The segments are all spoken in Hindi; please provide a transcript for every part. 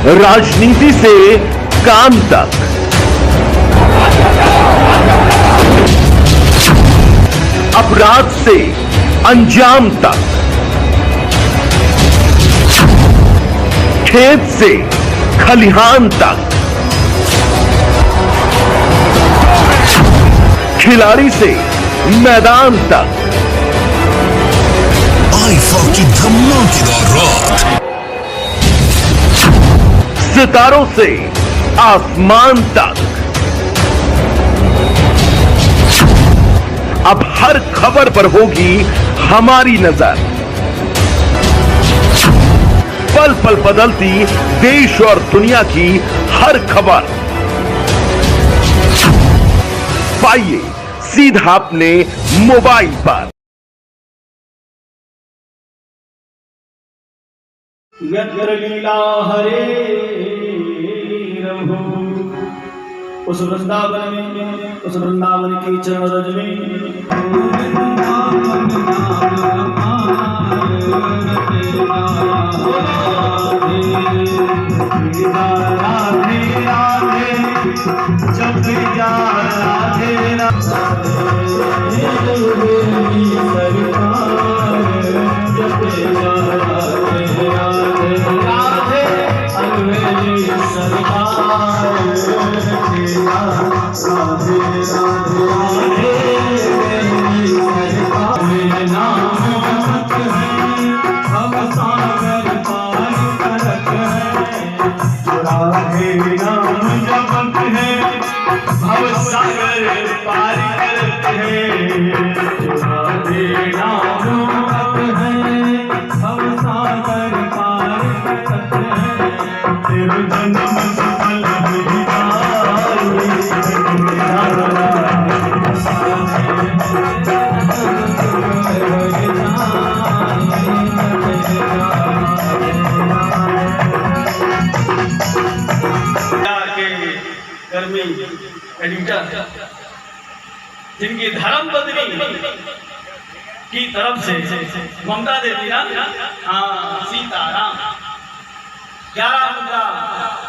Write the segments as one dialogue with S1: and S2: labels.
S1: राजनीति से काम तक, अपराध से अंजाम तक, खेत से खलिहान तक, खिलाड़ी से मैदान तक,
S2: आईफा की धमाकेदार रात,
S1: सितारों से आसमान तक, अब हर खबर पर होगी हमारी नजर। पल पल बदलती देश और दुनिया की हर खबर पाइए सीधा अपने मोबाइल पर।
S3: यत्र लीला हरे रघु, उस वृंदावन में, उस वृंदावन की चरण रज में राधे राधे जब जा राधे एडिटर जिनकी धर्म पत्नी की तरफ से ममता देवी ना, हाँ सीताराम 11 मुद्रा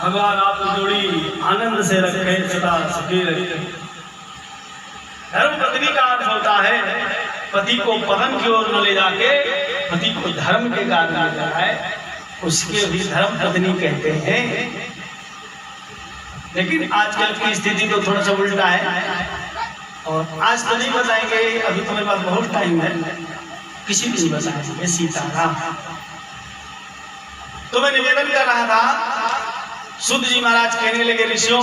S3: भगवान आप जोड़ी आनंद से रखे सदा सुखी रखे। धर्म पत्नी का अर्थ होता है पति को पतन की ओर न ले जाके पति को धर्म के कारण ले जाए, उसके भी धर्म पत्नी कहते हैं। लेकिन आजकल की स्थिति तो थोड़ा सा उल्टा है और आज तो नहीं बताएंगे, अभी तो मेरे पास बहुत टाइम है, किसी भी नहीं बताएंगे सीताराम। तो मैं निवेदन कर रहा था, सुध जी महाराज कहने लगे ऋषियों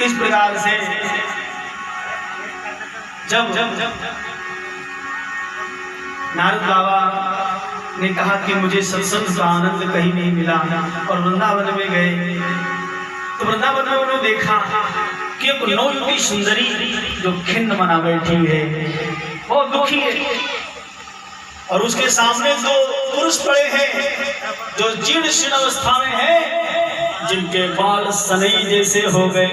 S3: इस प्रकार से जब नारद बाबा ने कहा कि मुझे सत्संग का आनंद कहीं नहीं मिला और वृंदावन में गए, तो वृंदावन में उन्होंने देखा कि एक नवयुवती सुंदरी जो खिन्न मना बैठी है, बहुत दुखी है, और उसके सामने दो पुरुष पड़े हैं जो जीर्ण शीर्ण अवस्था में हैं, जिनके बाल सनई जैसे हो गए,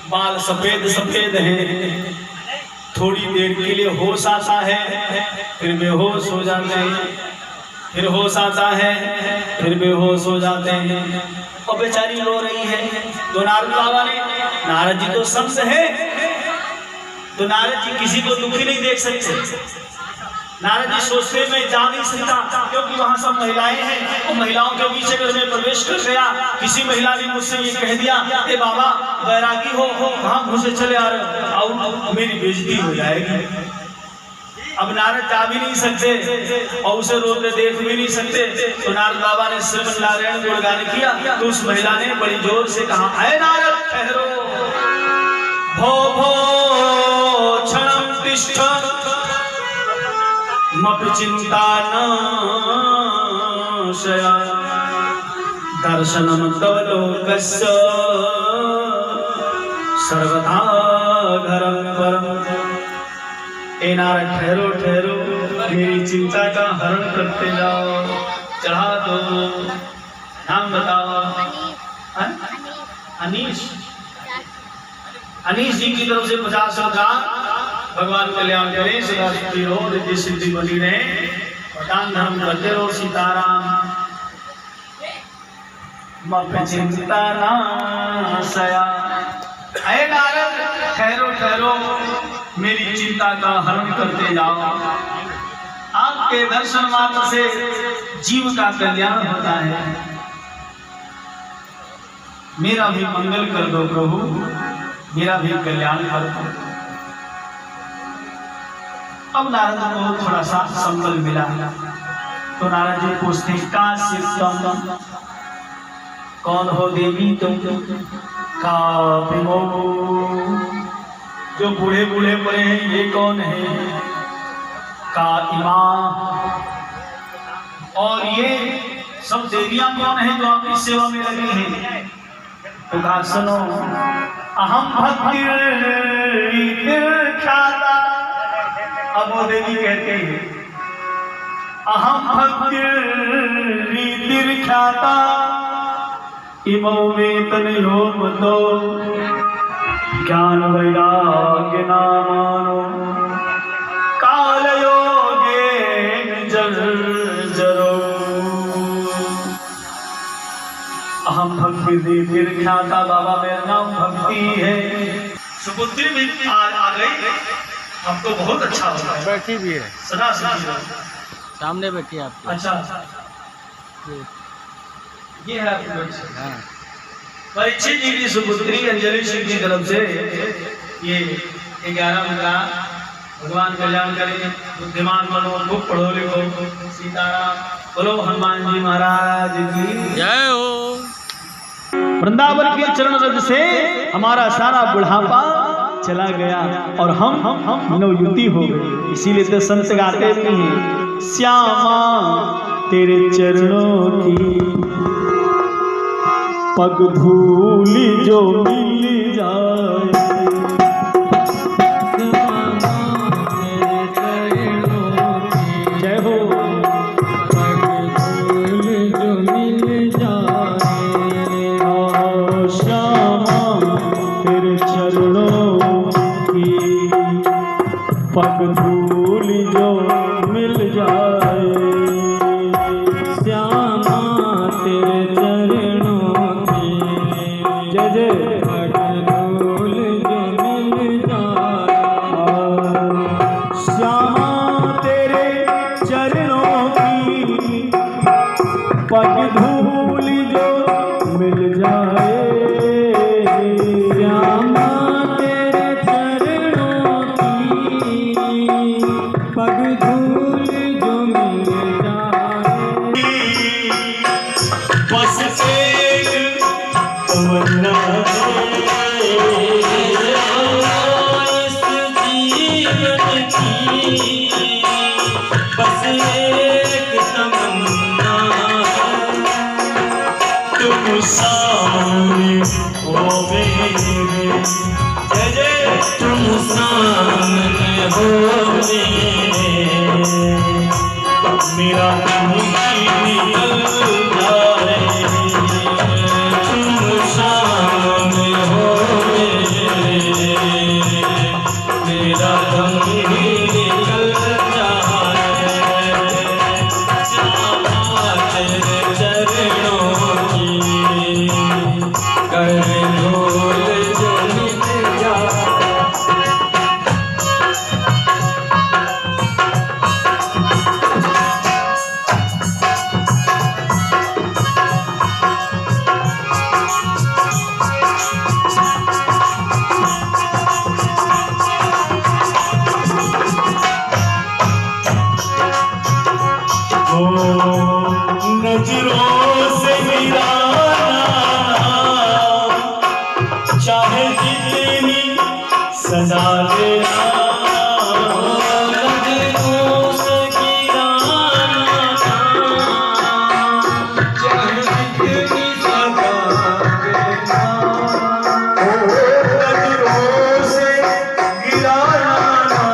S3: बाल सफेद सफेद हैं, थोड़ी देर के लिए होश आता है फिर बेहोश हो जाते हैं, फिर होश आता है फिर बेहोश हो जाते हैं, और बेचारी रो रही है। तो नारद बाबा ने, नारद जी तो संत है, तो नारद जी किसी को दुखी नहीं देख सकते। नारद जी सोचते मैं जा नहीं सकता क्योंकि वहां सब महिलाएं हैं, तो महिलाओं के बीच अगर मैं प्रवेश कर गया, किसी महिला ने मुझसे ये कह दिया ए बाबा बैरागी हो कहाँ घुसे चले आ रहे और मेरी बेइज्जती हो जाएगी। अब नारद जा भी नहीं सकते और उसे रोते देख भी नहीं सकते, तो नारद बाबा ने श्रीमन नारायण गुणगान किया, तो उस महिला ने बड़ी जोर से कहा अरे नारद ठहरो, भो भो क्षणं तिष्ठ मपि चिंता नाशया दर्शनम तव लोकस्य सर्वथा घरं परम। ए नारद ठहरो ठहरो, मेरी चिंता का हरण करते जाओ, चढ़ा दो, नाम बताओ। अनीश, अनीश जी की तरफ से 50 हजार भगवान कल्याण करें, सदा सुखी रहो, रिद्धि सिद्धि बनी रहे, दान धर्म करते रहो, सीताराम। मप चिंता ना सया। ऐ नारद ठहरो ठहरो, मेरी चिंता का हरण करते जाओ। आपके दर्शन मात्र से जीव का कल्याण होता है। मेरा भी मंगल कर दो प्रभु, मेरा भी कल्याण कर दो। अब नारद को थोड़ा सा संबल मिला, तो नारद जी पूछते का सिद्धम, कौन हो देवी तुम? का विमो, जो बूढ़े बूढ़े पड़े हैं ये कौन है? का इमा, और ये सब देवियां कौन है जो आपकी सेवा में लगी हैं? तो कहा सुनो, अहम भक्ति ख्याता। अब वो देवी कहते हैं अहम भक्ति ख्याता, इमो वेतन योग दो, ज्ञान वैराग्य नामानो, काल योगे जरो। अहम भक्ति ख्याता, बाबा मेरा नाम भक्ति है। सुपुत्री भी आ गई, अब तो बहुत अच्छा होगा।
S4: बैठी भी है,
S3: सदा सदा
S4: सामने बैठी है आपकी।
S3: अच्छा, ये है आपकी बच्ची।
S4: हाँ,
S3: परीक्षित जी की सुपुत्री अंजलि सिंह की तरफ से ये 11 मुद्रा। भगवान कल्याण करें, बुद्धिमान बनो, खूब पढ़ो लिखो। सीताराम, बोलो हनुमान जी महाराज की
S4: जय हो।
S3: वृंदावन के चरण रज से हमारा सारा बुढ़ापा चला गया और हम नवयुवती हो गए। इसीलिए तो संत गाते भी हैं, श्यामा तेरे चरणों की पग धूली जो मिल जाए। जय हो। पग धूल जो मिल जाए,
S5: श्यामा तेरे चरणों की
S3: जय जय।
S5: पग धूल जो मिल जाए,
S3: श्यामा तेरे चरणों की पग धूल जो मिल जाए।
S5: श्यामा तेरे चरणों की पग धूल जो मिल जाए।
S3: बस एक तमन्ना
S5: इस जीवन की बस एक तमन्ना,
S3: तुम सामने हो मेरे। जय जय।
S5: तुम सामने हो
S3: मेरा निकल जाए।
S5: तुम सामने हो मेरा दम निकल जाए। श्यामा तेरे चरणों की कर धूल जो मिल जाए।
S3: नजरों से गिराना चाहे जितनी सजा देना।
S5: नजरों से गिराना चाहे जितनी सजा देना।
S3: नजरों से गिराना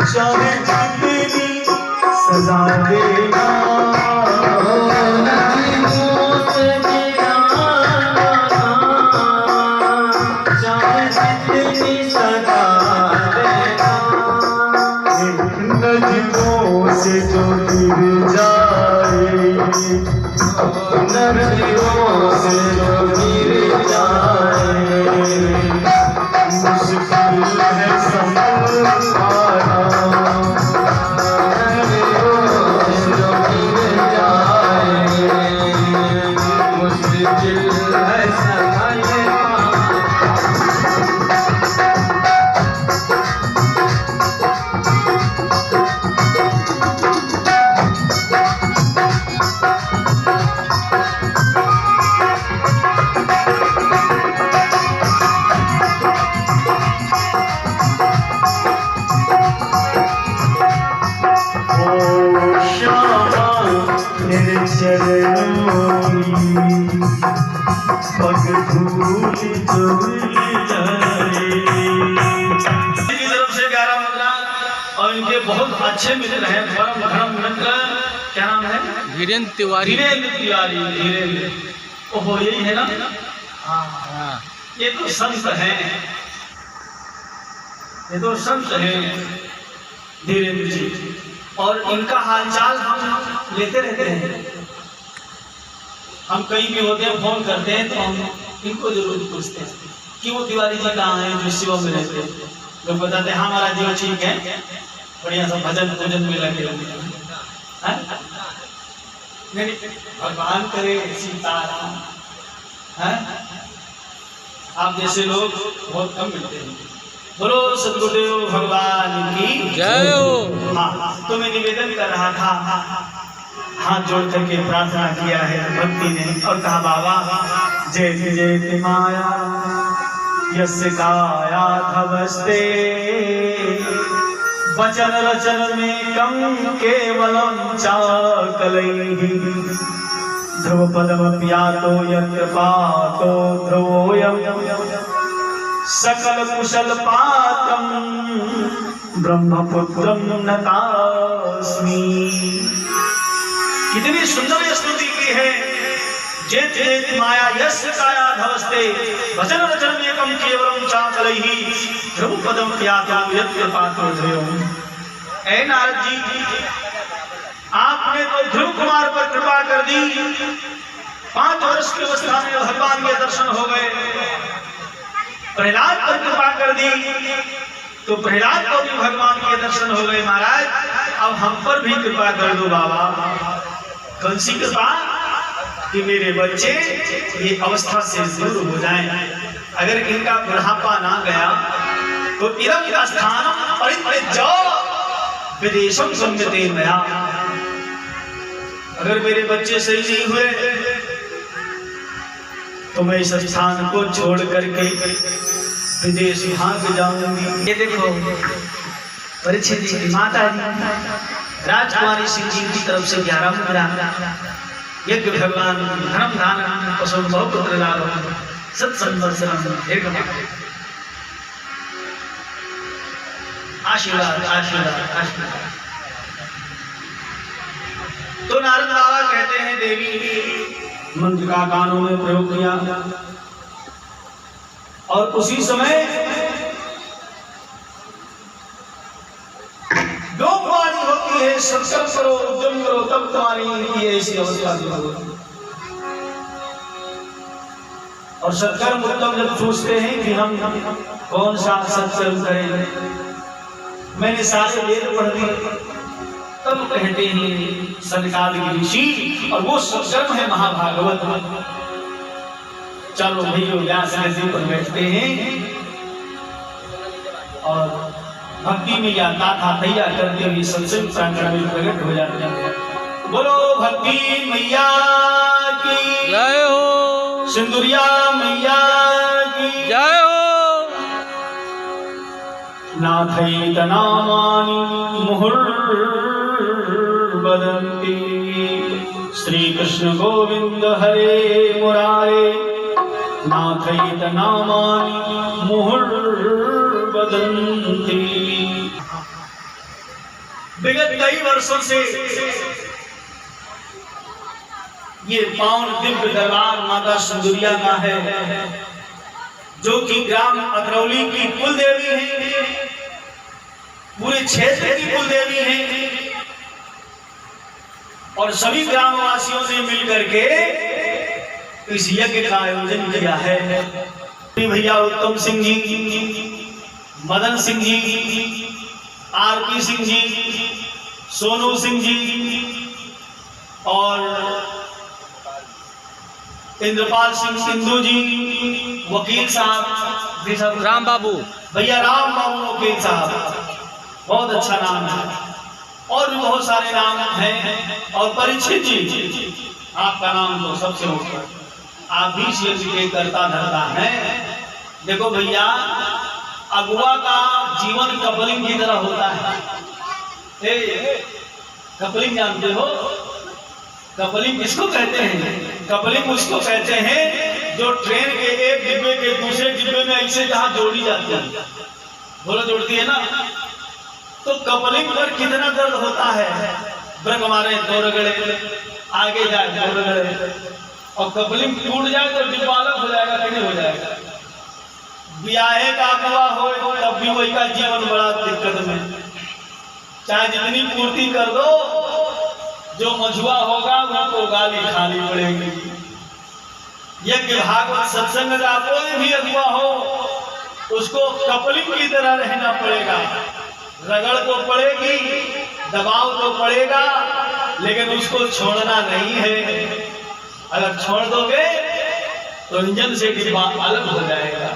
S3: चाहे जितनी सजा देना।
S5: नजरों से गिराना चाहे जितनी सजा देना।
S3: नजरों से जो गिर जाए
S5: नदियों से गिर जाए, मुश्किल है संभल पाना। नदियों से गिर जाए, मुश्किल है संभल पाना।
S3: और इनके बहुत अच्छे मित्र हैं, परम धर्म मित्र, क्या नाम है?
S4: धीरेन्द्र तिवारी।
S3: धीरेन्द्र तिवारी, धीरेन्द्र, ओहो यही है ना?
S4: हाँ,
S3: ये तो संत हैं, ये तो संत हैं धीरेन्द्र जी। और इनका हालचाल हम लेते रहते हैं। हम कहीं भी होते हैं, फोन करते हैं तो हम इनको जरूर पूछते हैं कि वो तिवारी जी कहाँ हैं जो शिव में रहते हैं। लोग बताते हैं हमारा जीवन ठीक है, बढ़िया सा भजन भजन में लगे हैं। भगवान करे सीताराम है। आप जैसे लोग बहुत कम मिलते हैं। बोलो सदगुरुदेव भगवान की
S4: जय हो।
S3: हाँ, तो मैं निवेदन कर रहा था, हाथ जोड़ करके प्रार्थना किया है भक्ति ने और कहा बाबा जय जय माया यस्य काया धवस्ते वचन रचन में कम केवलम चाकलैहि ध्रुव पदमप्यातो यत्र पातो ध्रुवोऽयं सकल कुशल पात्रम ब्रह्मपुत्रम नतास्मि। कितनी सुंदर स्तुति की है। जेत जेत माया यस्य काया धवस्ते वचन रचन में कम केवलम चाकलैहि ध्रुव पदम प्यातो यत्र पातो ध्रुवोऽयं। ऐ नारद जी, आपने तो ध्रुव कुमार पर कृपा कर दी। 5 वर्ष की अवस्था में भगवान के दर्शन हो गए। प्रहलाद पर कृपा कर दी तो प्रहलाद को भी भगवान के दर्शन हो गए। महाराज अब हम पर भी कृपा कर दो बाबा। कौन सी कृपा? कि मेरे बच्चे ये अवस्था से दूर हो जाएं। अगर इनका बुढ़ापा ना गया तो इरम का स्थान परित्यज्य विदेशम गम्यते मया। अगर मेरे बच्चे सही नहीं हुए तो मैं इस स्थान को छोड़ करके विदेश भाग जाऊंगी। ये देखो परीक्षित जी की माता जी राजकुमारी सिंह जी की तरफ से 11 मुद्रा यज्ञ भगवान धर्म दान पशु बहुपुत्र लाभ सत्संवर्षण आशीर्वाद आशीर्वाद आशीर्वाद। तो नारद बाबा कहते हैं देवी मंत्र का कानों में प्रयोग किया और उसी समय लोकवाणी होती है सत्संग करो उद्यम करो तब तुम्हारी इनकी ऐसी अवस्था होगी। और सत्कर्म उत्तम जब सोचते हैं कि हम कौन सा सत्कर्म करें, मैंने सारे वेद पढ़ दिए, तब कहते हैं सनकाद की ऋषि और वो सत्कर्म है महाभागवत। चलो भैया व्यास नदी पर बैठते हैं और भक्ति में या गाथा तैयार करते हुए सत्संग प्रांगण में प्रकट हो जाते हैं। बोलो भक्ति मैया की
S4: जय हो।
S3: सिंदुरिया मैया की
S4: जय हो।
S3: नाथैत नामानि मुहुर्वदन्ति श्री कृष्ण गोविंद हरे मुरारे। नाथैत नामानि मुहुर्वदन्ति। विगत कई वर्षों से ये पावन दिव्य दरबार माता सिंदुरिया का है, जो कि ग्राम अतरौली की कुल देवी है, पूरे क्षेत्र की कुल देवी है। और सभी ग्रामवासियों ने मिलकर के इस यज्ञ का आयोजन किया है। भैया उत्तम सिंह जी, मदन सिंह जी, आरपी सिंह जी, सोनू सिंह जी और इंद्रपाल सिंह सिंधु जी, वकील साहब
S4: राम बाबू,
S3: भैया राम बाबू वकील साहब, बहुत अच्छा नाम है, और भी बहुत सारे नाम हैं। और परीक्षित जी, आपका नाम तो सबसे ऊपर, आप भी शेर के करता धरता है। देखो भैया, अगुआ का जीवन कपलिंग की तरह होता है। कपलिंग जानते हो? कपलिंग किसको कहते हैं? कपलिंग उसको कहते हैं जो ट्रेन के एक डिब्बे के दूसरे डिब्बे में ऐसे जहां जोड़ी जाती है, बोलो जोड़ती है ना, तो कपलिंग पर कितना दर्द होता है। ब्रेक मारे दो रगड़े, आगे जाए दो रगड़े, और कपलिंग टूट जाए तो डिब्बा अलग हो जाएगा कि नहीं हो जाएगा। ब्याहे का अगुआ हो तब भी वही का जीवन बड़ा दिक्कत में, चाहे जितनी पूर्ति कर दो, जो मझुआ होगा उनको गाली खानी पड़ेगी। यज्ञ भागवत सत्संग का कोई भी अगुआ हो, उसको कपलिंग की तरह रहना पड़ेगा। रगड़ तो पड़ेगी, दबाव तो पड़ेगा, लेकिन उसको छोड़ना नहीं है। अगर छोड़ दोगे तो इंजन से डिब्बा अलग हो जाएगा।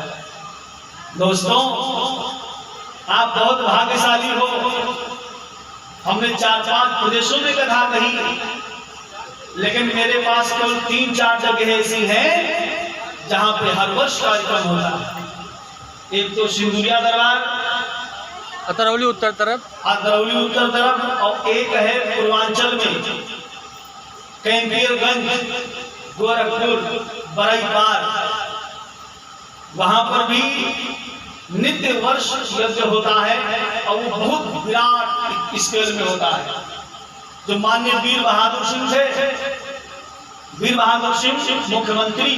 S3: दोस्तों, आप बहुत भाग्यशाली हो। हमने 4-5 प्रदेशों में कथा कही, लेकिन मेरे पास केवल 3-4 जगह ऐसी हैं जहां पे हर वर्ष कार्यक्रम होता है। एक तो सिंदुरिया दरबार,
S4: अतरौली उत्तर तरफ,
S3: अतरौली उत्तर तरफ, और एक है पूर्वांचल में कैंपियरगंज, गोरखपुर, बरईपार, वहां पर भी नित्य वर्ष यज्ञ होता है, और वो बहुत विराट स्केल में होता है। जो माननीय वीर बहादुर सिंह थे, वीर बहादुर सिंह मुख्यमंत्री,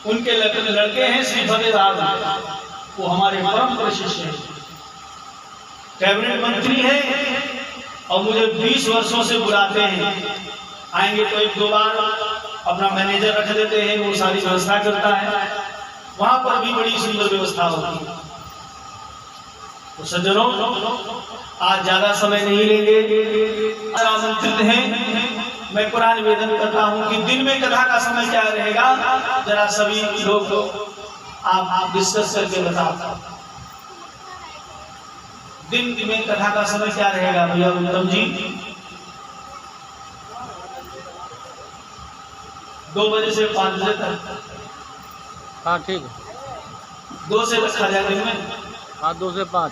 S3: उनके लड़के हैं श्री फतेहदार, वो हमारे परम शिष्य हैं, कैबिनेट मंत्री हैं, और मुझे 20 वर्षों से बुलाते हैं। आएंगे तो 1-2 बार, अपना मैनेजर रख देते हैं, वो सारी व्यवस्था करता है। वहां पर भी बड़ी सुंदर व्यवस्था होती है। तो सज्जनों, आज ज्यादा समय नहीं लेंगे, आमंत्रित हैं। मैं पुरा निवेदन करता हूं कि दिन में कथा का समय क्या रहेगा, जरा सभी लोग आप डिस्कस करके बताओ। दिन में कथा का समय क्या रहेगा भैया उत्तम जी? 2 बजे से 5 बजे तक।
S4: हाँ ठीक है।
S3: 2 से रखा जाए दिन में।
S4: हाँ 2 से 5।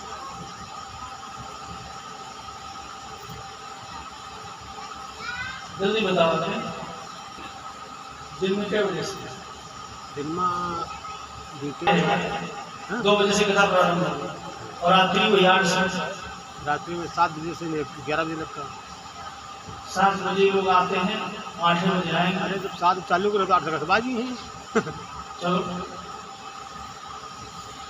S3: जल्दी बताओ। दिन में क्या बजे से?
S4: दिन में
S3: 2 बजे से कथा प्रारंभ होगी, और रात्रि को 8 से,
S4: रात्रि में 7 बजे से 11 बजे तक का।
S3: 7 बजे लोग आते हैं, 8 बजे आएंगे।
S4: अरे जब 7 चालू करो तो 8 तक बाजी है।
S3: चलो,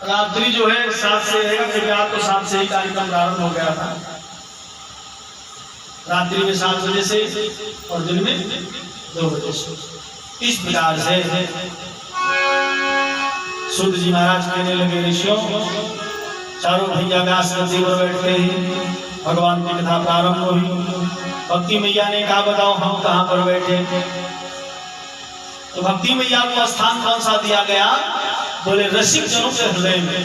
S3: रात्रि जो है 7 से रहेगा, क्योंकि आपको 7 से ही कार्यक्रम प्रारंभ हो गया था। रात्रि में 7 बजे से और दिन में 2 बजे से। इस प्रकार से सूत जी महाराज कहने लगे, ऋषियों, चारों भैया व्यास गद्दी पर बैठते ही भगवान की कथा प्रारंभ हुई। भक्ति मैया ने कहा, बताओ हम कहाँ पर बैठे? तो भक्ति मैया को स्थान कौन सा दिया गया? बोले रसिक जनों के हृदय में।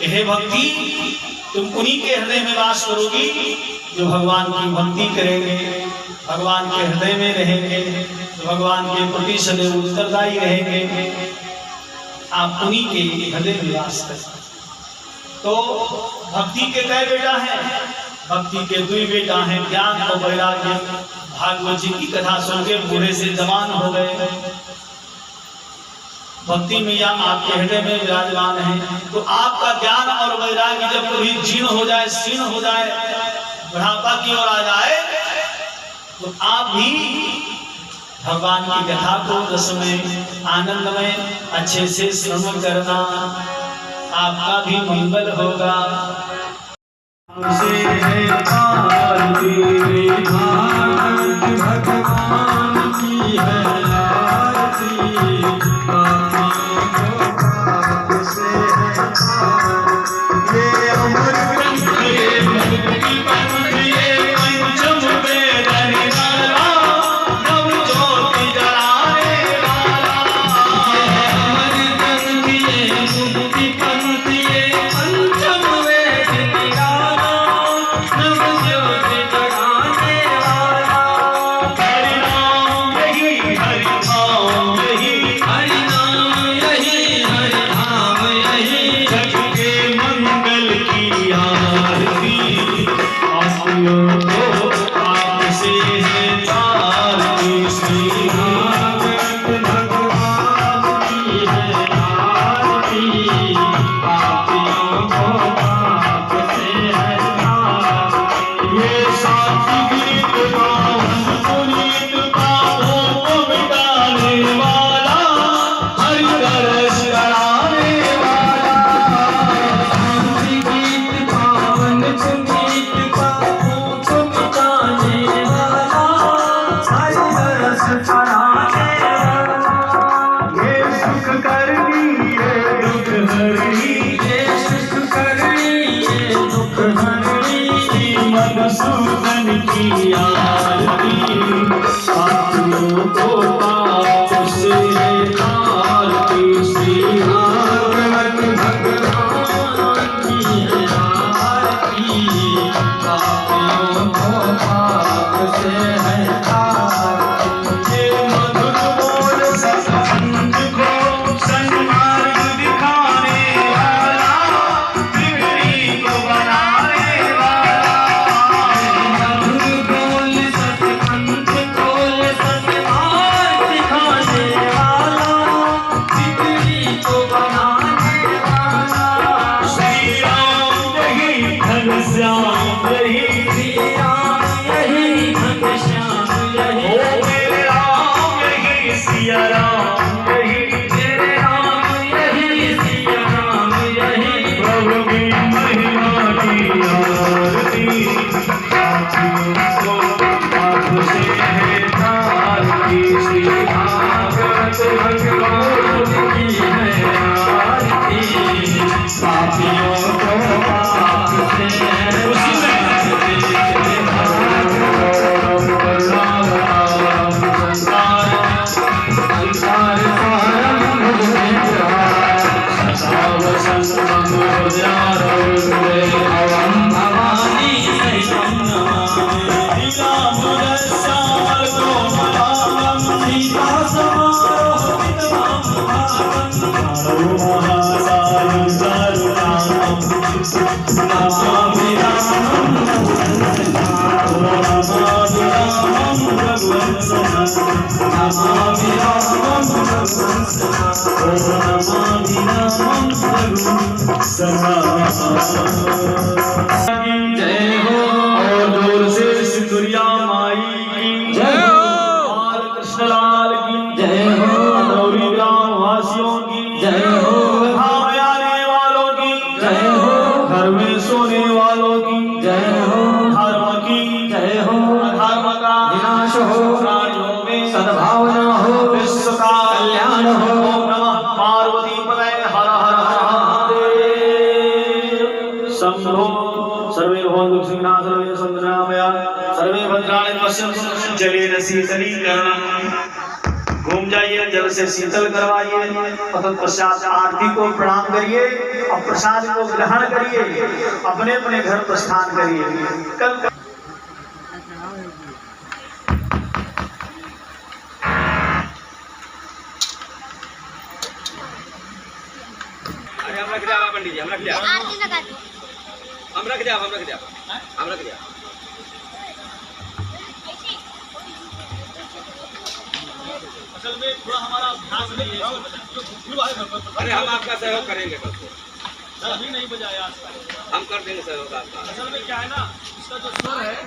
S3: हे भक्ति, तुम उन्हीं के हृदय में वास करोगी जो भगवान की भक्ति करेंगे, भगवान के हृदय में रहेंगे, जो भगवान के प्रति सदैव उत्तरदायी रहेंगे। आप उन्हीं के हृदय में वास करें। तो भक्ति के कई बेटा हैं? भक्ति के 2 बेटा हैं, ज्ञान और वैराग्य। भागवत जी की कथा सुन के बूढ़े से जवान हो गए। भक्ति मैया आपके हृदय में विराजमान है, तो आपका ज्ञान और वैराग्य जब कभी जीर्ण हो जाए, शीर्ण हो जाए, बुढ़ापा की ओर आ जाए, तो आप भी भगवान की कथा को रस में, आनंद में अच्छे से श्रवण करना, आपका भी मंगल होगा। से
S5: भगवान की है आरती, पापियों को पाप से है पार। ये अमर ग्रंथ ये मुक्ति पंथ ये पंचम वेद निराला, नव ज्योति जलाने वाला। ये अमर ग्रंथ ये मुक्ति पंथ ये पंचम वेद निराला, नव ज्योति जलाने वाला। हरि नाम यही हरि नाम यही, हरि नाम यही हरि नाम यही, जग के मंगल की आरती, पापियों को पाप से है तार की। श्री भागवत भगवान की है आरती, पापियों को पाप से है तार। ये साथी गीत पावन पुनीत पापों को मिटाने वाला, हरि दर्श कराने वाला। साथी गीत पावन पुनीत पापों को मिटाने वाला, हरि दर्श कराने वाला। ये सुख करनी ये दुख हरनी, ये सुख करनी ये दुख हरनी, श्री मधुसूदन की आरती, पापियों को पाप से है तारती। श्री भागवत भगवान की है आरती, पापियों को पाप से है तारती। ये मधुर बोल सत्संग को सन्मार्ग दिखाने वाला, बिगड़ी को बनाने वाला। मधुर बोल सत्संग बोल सन्मार्ग दिखाने वाला, बिगड़ी को बनाने वाला। श्री राम यही घनश्याम यही, श्री राम यही घनश्याम यही, ओ मेरे राम यही सिया राम यही, मेरे राम यही सिया राम यही। प्रभु की महिमा की आरती, पापियों को पाप से है तारती। श्री भागवत भगवान की है आरती, पापियों को पाप से है तारती। संसार सारम भुजहार, भवानी सहितं नमामि। रामदस्याल कोमलांगं, सीता समारोह विद्वां भागं, महासायं करुणाकं, नमामि रामं नमामि रामं भगवत्सनं, नमामि रामं भगवत्सनं, नमामि रामं भगवत्सनं। जय हो। और दूर से सिंदुरिया माई की जय हो, बाल कृष्णलाल की जय हो, गौरी ग्राम वासियों की जय हो, धाम आने वालों की जय हो, घर में सोने वालों की जय हो, धर्म की जय हो, अधर्म का विनाश हो, प्राणियों में सद्भावना हो, विश्व का कल्याण हो। ओम नमः पार्वती पतये, हर हर हर महादेव। शंभो सर्वे भवन्तु सुखिनः, सर्वे सन्तु निरामयाः, सर्वे भद्राणि पश्यन्तु। जलेन शीतलीकरणम्, घूम जाइए, जल से शीतल करवाइए, तत्पश्चात आरती को प्रणाम करिए और प्रसाद को ग्रहण करिए, अपने अपने घर प्रस्थान करिए। कल
S6: अरे हम रख दिया पंडित जी, हम रख दिया,
S7: आरती लगा दो।
S6: हम रख दिया, हम रख दिया, हम रख दिया।
S3: असल में थोड़ा हमारा अभ्यास नहीं है,
S6: अरे हम आपका सहयोग करेंगे कल को,
S3: अभी नहीं बजाया आज तक।
S6: हम कर देंगे सहयोग आपका।
S3: असल में क्या है ना, इसका जो स्वर है